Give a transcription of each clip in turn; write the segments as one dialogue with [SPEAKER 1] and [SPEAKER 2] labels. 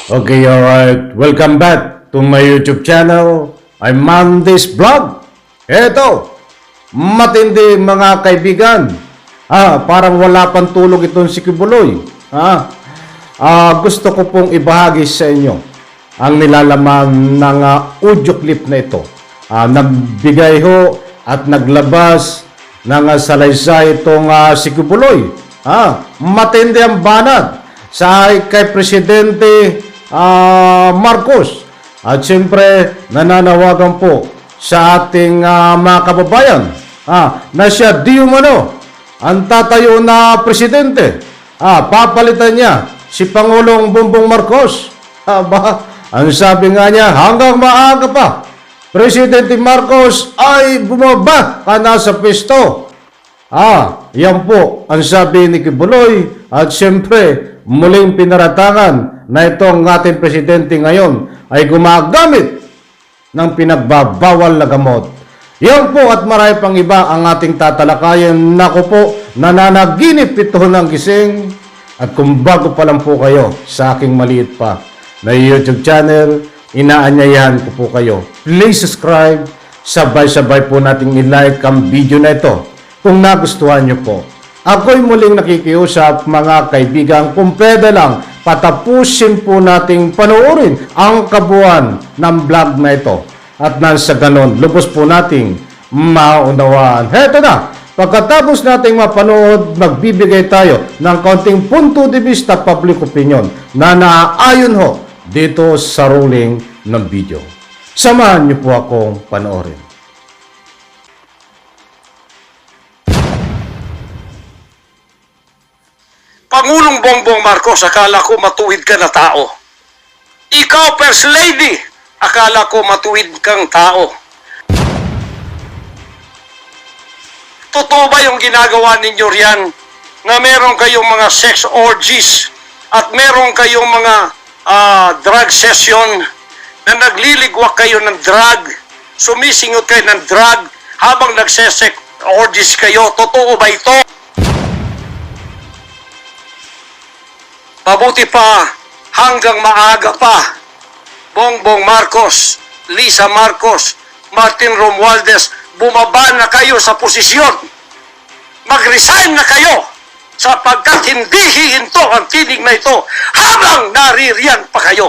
[SPEAKER 1] Okay, alright. Welcome back to my YouTube channel. I'm Mandy's Vlog. Eto, matindi mga kaibigan. Parang wala pang tulog itong si Kibuloy. Gusto ko pong ibahagi sa inyo ang nilalaman ng audio clip na ito. Nagbigay ho at naglabas ng salaysay itong si Kibuloy. Matindi ang banat sa kay Presidente Marcos. At siyempre, nananawagan po sa ating mga kababayan na siya di umano ang tatayo na presidente. Papalitan niya si Pangulong Bongbong Marcos. Ang sabi nga niya, hanggang maaga pa, Presidente Marcos ay bumaba ka na sa pwesto. Yan po ang sabi ni Kibuloy. At siyempre, muling pinaratangan na itong ating presidente ngayon ay gumagamit ng pinagbabawal na gamot. Yan po at marami pang iba ang ating tatalakayin. Naku po, nananaginip ito ng gising. At kung bago pa lang po kayo sa aking maliit pa na YouTube channel, inaanyayahan ko po kayo. Please subscribe. Sabay-sabay po nating i-like ang video na ito kung nagustuhan nyo po. Ako'y muling nakikiusap mga kaibigan, kung pwede lang, patapusin po nating panoorin ang kabuuan ng vlog na ito. At nang sa ganon, lubos po nating maunawaan. Heto na, pagkatapos nating mapanood, magbibigay tayo ng kaunting punto de vista public opinion na naaayon ho dito sa ruling ng video. Samahan niyo po akong panoorin.
[SPEAKER 2] Pangulong Bongbong Marcos, akala ko matuwid ka na tao. Ikaw, First Lady, akala ko matuwid kang tao. Totoo ba yung ginagawa ninyo riyan na meron kayong mga sex orgies at meron kayong mga drug session na nagliligwak kayo ng drug, sumisingot kayo ng drug habang nagsesex orgies kayo? Totoo ba ito? Mabuti pa, hanggang maaga pa, Bongbong Marcos, Lisa Marcos, Martin Romualdez, bumaba na kayo sa posisyon. Mag-resign na kayo sapagkat hindi hihinto ang tinig na ito habang naririyan pa kayo.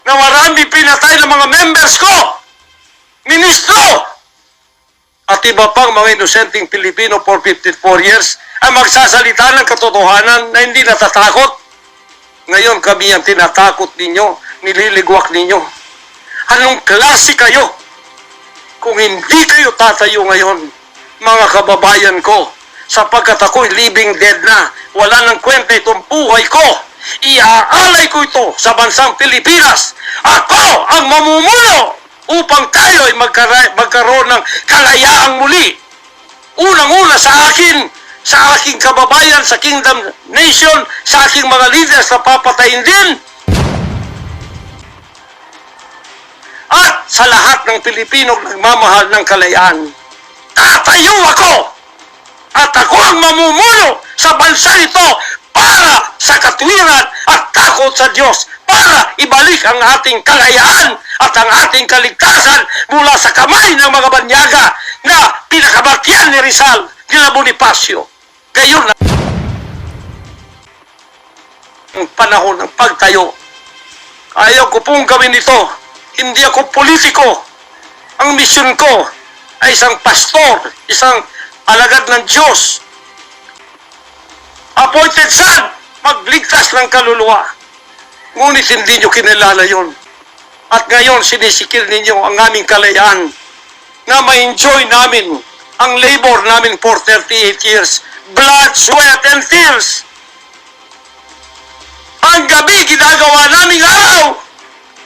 [SPEAKER 2] Na marami pinatay ng mga members ko, ministro, at iba pang mga inosenteng Pilipino for 54 years ay magsasalita ng katotohanan na hindi natatakot. Ngayon kami ang tinatakot ninyo, nililigwak ninyo. Anong klase kayo? Kung hindi kayo tatayo ngayon, mga kababayan ko, sapagkat ako'y living dead na, wala nang kwenta itong buhay ko, iaalay ko ito sa bansang Pilipinas. Ako ang mamumuno upang tayo ay magkaroon ng kalayaang muli. Unang-una sa akin, sa aking kababayan, sa Kingdom Nation, sa aking mga leaders na papatayin din. At sa lahat ng Pilipino nagmamahal ng kalayaan. Tatayo ako! At ako ang mamumuno sa bansa ito para sa katwiran at takot sa Diyos, para ibalik ang ating kalayaan at ang ating kaligtasan mula sa kamay ng mga banyaga na pinakabatyan ni Rizal, ni Bonifacio. Ngayon na ang panahon ng pagtayo. Ayaw ko pong gawin ito. Hindi ako politiko. Ang misyon ko ay isang pastor, isang alagad ng Diyos. Appointed son, magligtas ng kaluluwa. Ngunit hindi nyo kinilala yun. At ngayon, sinisikil ninyo ang aming kalayaan na ma-enjoy namin ang labor namin for 38 years. Blood, sweat, and tears. Ang gabi, ginagawa naming araw.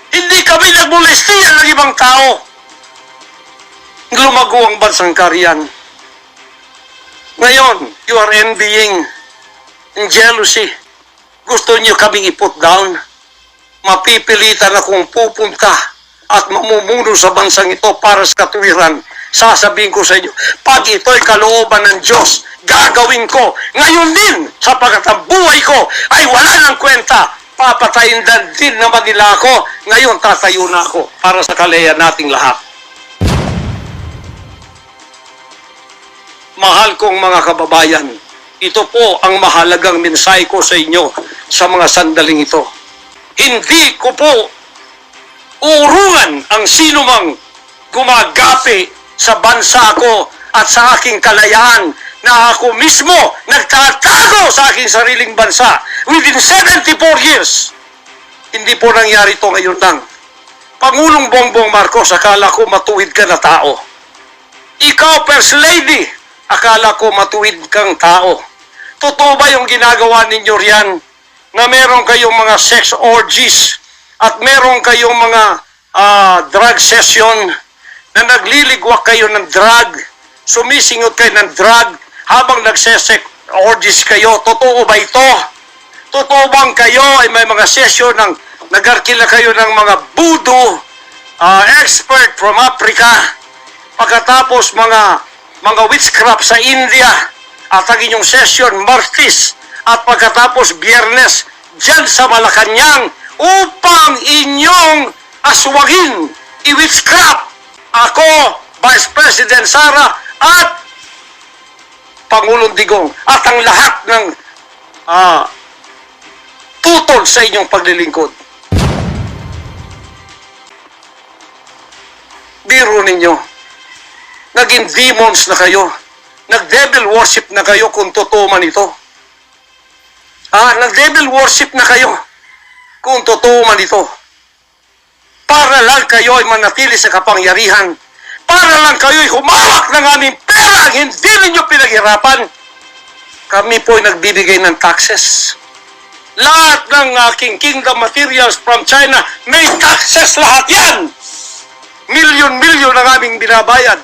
[SPEAKER 2] Hindi kami nagmolestiyan ng ibang tao. Lumago ang bansang Kariyan. Ngayon, you are envying and jealousy. Gusto niyo kaming i-put down. Mapipilitan akong pupunta at mamumuno sa bansang ito para sa katwiran. Sasabihin ko sa inyo, pag ito'y kalooban ng Diyos, gagawin ko. Ngayon din, sapagkat ang buhay ko ay wala ng kwenta, papatayin din naman nila ako. Ngayon, tatayo na ako para sa kalayan nating lahat. Mahal kong mga kababayan, ito po ang mahalagang mensahe ko sa inyo sa mga sandaling ito. Hindi ko po urungan ang sinumang gumagapi sa bansa ko at sa aking kalayaan na ako mismo nagtatago sa aking sariling bansa within 74 years. Hindi po nangyari ito ngayon lang. Pangulong Bongbong Marcos, akala ko matuwid ka na tao. Ikaw, First Lady, akala ko matuwid kang tao. Totoo ba yung ginagawa ninyo riyan na meron kayong mga sex orgies at meron kayong mga drug session na nagliligwak kayo ng drug, sumisingot kayo ng drug habang nagsesek orgies kayo? Totoo ba ito? Totoo bang kayo ay may mga session ng nagarkila kayo ng mga voodoo expert from Africa, pagkatapos mga witchcraft sa India, at ang inyong session Martis, at pagkatapos Biyernes dyan sa Malacanang upang inyong aswagin, i-witchcraft ako, Vice President Sara, at Pangulong Digong, at ang lahat ng tutol sa inyong paglilingkod. Biro ninyo, naging demons na kayo, nag-devil worship na kayo kung totoo man ito. Nag-devil worship na kayo kung totoo man ito. Para lang kayo ay manatili sa kapangyarihan, para lang kayo ay humawak ng aming pera, hindi ninyo pinaghirapan. Kami po ay nagbibigay ng taxes. Lahat ng aking kingdom materials from China, may taxes lahat yan. Milyon-milyon ang aming binabayad.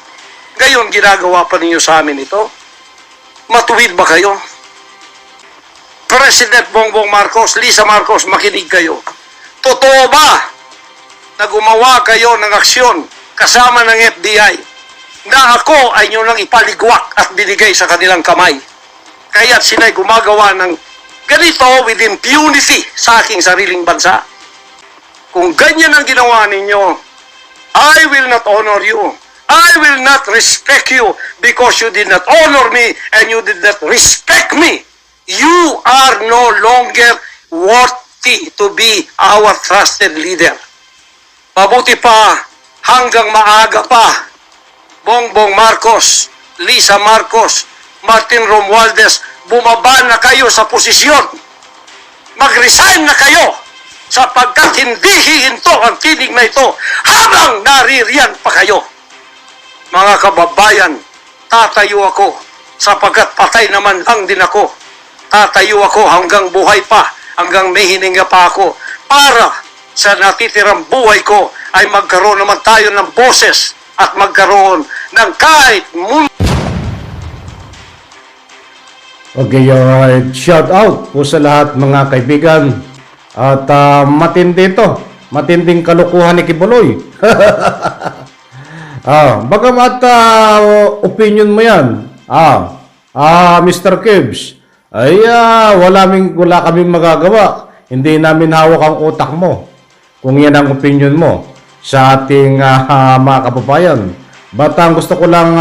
[SPEAKER 2] Ngayon, ginagawa pa ninyo sa amin ito? Matuwid ba kayo? President Bongbong Marcos, Lisa Marcos, makinig kayo. Totoo ba na gumawa kayo ng aksyon kasama ng FBI na ako ay nyo nang ipaligwak at binigay sa kanilang kamay? Kaya't sila'y gumagawa ng ganito with impunity sa aking sariling bansa. Kung ganyan ang ginawa ninyo, I will not honor you. I will not respect you because you did not honor me and you did not respect me. You are no longer worthy to be our trusted leader. Mabuti pa, hanggang maaga pa, Bongbong Marcos, Lisa Marcos, Martin Romualdez, bumaba na kayo sa posisyon. Mag-resign na kayo sapagkat hindi hihinto ang tinig na ito habang naririyan pa kayo. Mga kababayan, tatayo ako sapagkat patay naman lang din ako. Tatayo ako hanggang buhay pa, hanggang may hininga pa ako para sa natitirang buhay ko ay magkaroon naman tayo ng boses at magkaroon ng kahit
[SPEAKER 1] Okay, shout out po sa lahat mga kaibigan. At matindi ito. Matinding kalukuhan ni Kibuloy. Bagamat opinion mo yan, Mr. Kibs, ay wala kaming magagawa. Hindi namin hawak ang utak mo. Kung yan ang opinion mo sa ating mga kababayan. But ang gusto ko lang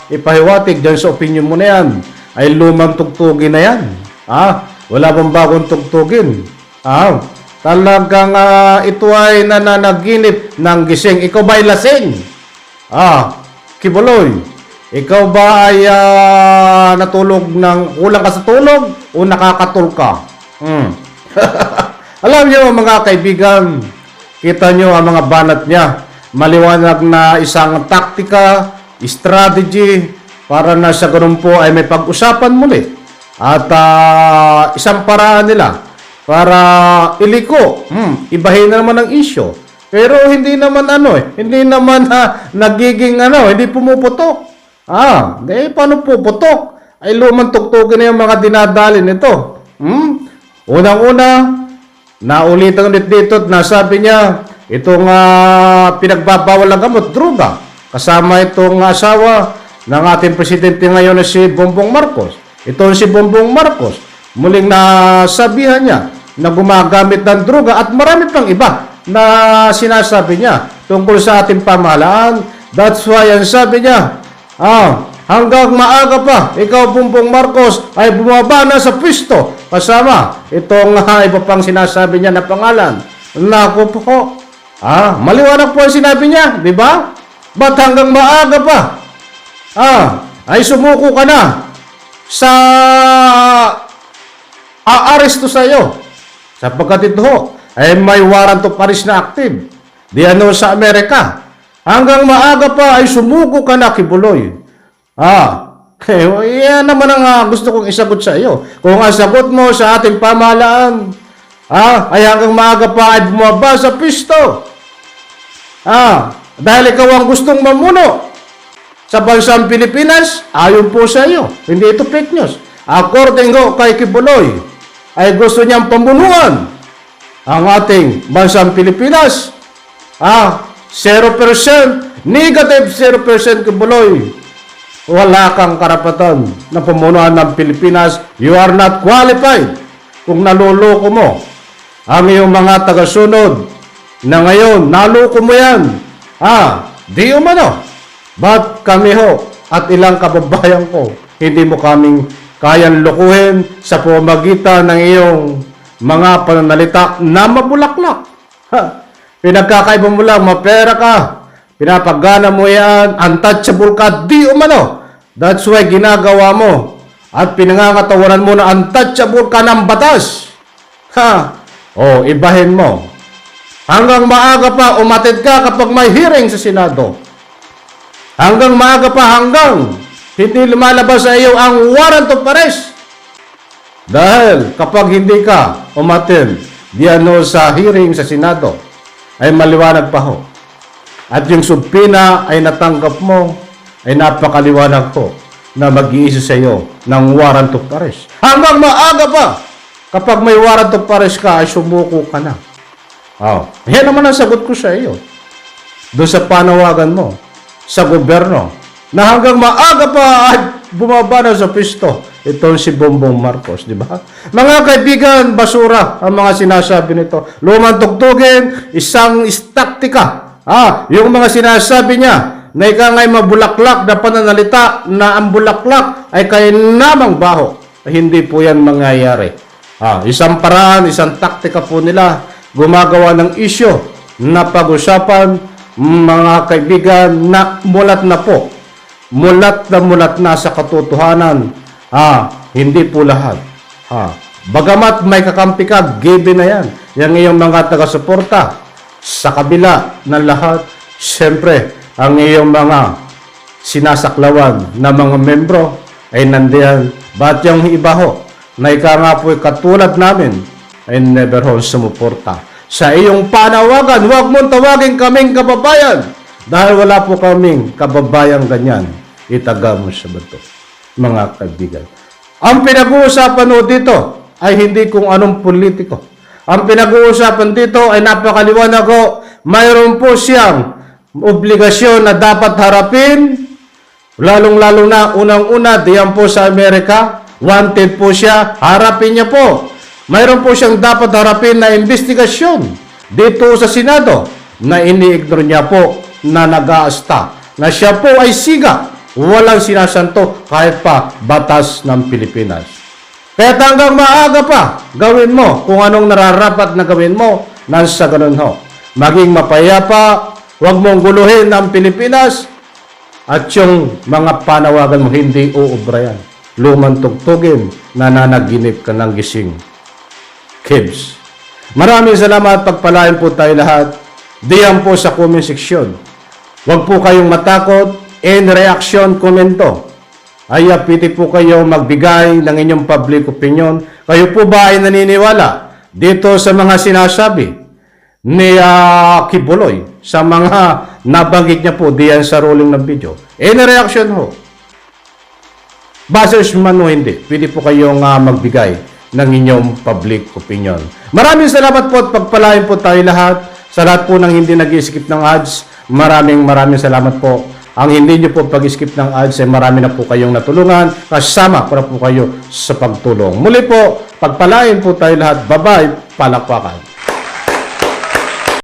[SPEAKER 1] ipahiwatig dyan sa opinion mo na yan, ay lumang tugtugin na yan. Wala bang bagong tugtugin? Talagang ito ay nananaginip ng gising. Ikaw ba ay lasing? Kibuloy, ikaw ba ay natulog ng kulang ka sa tulog o nakakatul ka? Alam niyo mga kaibigan, kita niyo ang mga banat niya. Maliwanag na isang taktika, strategy, para na sa ganun po ay may pag-usapan muli. At isang paraan nila para iliko, ibahin na naman ang issue. Pero hindi naman hindi naman nagiging hindi pumuputok. Paano puputok? Ay lumang tugtugin na yung mga dinadali nito. Unang-una, naulitan ulit dito at nasabi niya, itong pinagbabawal ng gamot, droga. Kasama itong asawa ng ating presidente ngayon na si Bongbong Marcos. Ito si Bongbong Marcos, muling nasabihan niya na gumagamit ng droga at marami pang iba na sinasabi niya tungkol sa ating pamahalaan. That's why ang sabi niya, hanggang maaga pa, ikaw Bongbong Marcos ay bumaba na sa pwesto kasama itong iba pang sinasabi niya na pangalan. Naku po, maliwanag po ang sinabi niya, di ba? Ba't hanggang maaga pa? Ay sumuko ka na sa aaresto sa iyo. Sapagkat ito ay may warrant of arrest na active. Diyan sa Amerika. Hanggang maaga pa ay sumuko ka na, Kibuloy. Yan naman ang gusto kong isagot sa iyo. Kung ang sagot mo sa ating pamahalaan, ay hanggang maaga pa ay bumaba sa pisto. Dahil ikaw ang gustong mamuno sa bansang Pilipinas, ayon po sa iyo. Hindi ito fake news. According ko kay Kibuloy, ay gusto niyang pamunuan ang ating bansang Pilipinas. 0%, negative 0% Kibuloy. Wala kang karapatan na pamunuan ng Pilipinas. You are not qualified. Kung naluloko mo ang iyong mga tagasunod na ngayon, naloko mo yan. Di umano. Ba't kami ho at ilang kababayan ko, hindi mo kaming kayang lukuhin sa pamamagitan ng iyong mga pananalita na mabulaklak. Pinagkakaiba mo lang, mapera ka, pinapagana mo yan, untouchable ka, di umano. That's why ginagawa mo at pinangangatawanan mo na untouchable ka ng batas. Ibahin mo. Hanggang maaga pa, umatid ka kapag may hearing sa Senado. Hanggang maaga pa, hanggang hindi lumalabas sa iyo ang warrant of arrest. Dahil kapag hindi ka umatid diyan sa hearing sa Senado, ay maliwanag pa ho. At yung subpina ay natanggap mo, ay napakaliwanag po na mag-iisa sa iyo ng warrant of arrest. Hanggang maaga pa, kapag may warrant of arrest ka, ay sumuko ka na. Yan naman ang sagot ko sa iyo. Doon sa panawagan mo sa gobyerno na hanggang maaga pa ay bumaba na sa pisto itong si Bongbong Marcos, di ba? Mga kaibigan, basura ang mga sinasabi nito. Lumang tugtugin, isang taktika. Yung mga sinasabi niya na ika nga'y mabulaklak na pananalita na ang bulaklak ay kainamang baho. Hindi po yan mangyayari. Isang paraan, isang taktika po nila gumagawa ng isyo na pag-usapan, mga kaibigan, na mulat na po. Mulat na sa katotohanan. Hindi po lahat. Bagamat may kakampi ka, given na yan. Yang iyong mga taga-suporta. Sa kabila ng lahat, siyempre, ang iyong mga sinasaklawan na mga membro ay nandiyan. Ba't yung iba ho, na ika nga po katulad namin, ay never ho sumuporta. Sa iyong panawagan, huwag mong tawagin kaming kababayan. Dahil wala po kaming kababayang ganyan. Itaga mo sa bato, mga kaibigan. Ang pinag-uusapan ho dito ay hindi kung anong politiko. Ang pinag-uusapan dito ay napakaliwanag ho. Mayroon po siyang obligasyon na dapat harapin. Lalong-lalo na, unang-una, diyan po sa Amerika. Wanted po siya. Harapin niya po. Mayroon po siyang dapat harapin na investigasyon dito sa Senado na ini-ignore niya po na nag-aasta. Na siya po ay siga. Walang sinasanto kahit pa batas ng Pilipinas. Kaya hanggang maaga pa, gawin mo kung anong nararapat na gawin mo nang sa ganun ho. Maging mapayapa, huwag mong guluhin ang Pilipinas at yung mga panawagan mo hindi uubra yan. Lumang tugtugin, nananaginip ka ng gising. Kids. Maraming salamat, pagpalain po tayo lahat. Diyan po sa comment section. Huwag po kayong matakot. In reaction, komento. Ay piti po kayo magbigay ng inyong public opinion. Kayo po ba ay naniniwala dito sa mga sinasabi ni Kibuloy sa mga nabanggit niya po diyan sa rolling ng video? In reaction ho. Basers man o hindi, pwede po kayong magbigay ng inyong public opinion. Maraming salamat po at pagpalain po tayo lahat. Sa lahat po ng hindi nag-skip ng ads, maraming salamat po. ang hindi nyo po pag-skip ng ads ay marami na po kayong natulungan. Kasama ko na po kayo sa pagtulong. Muli po, pagpalain po tayo lahat. Bye-bye, palakpakan.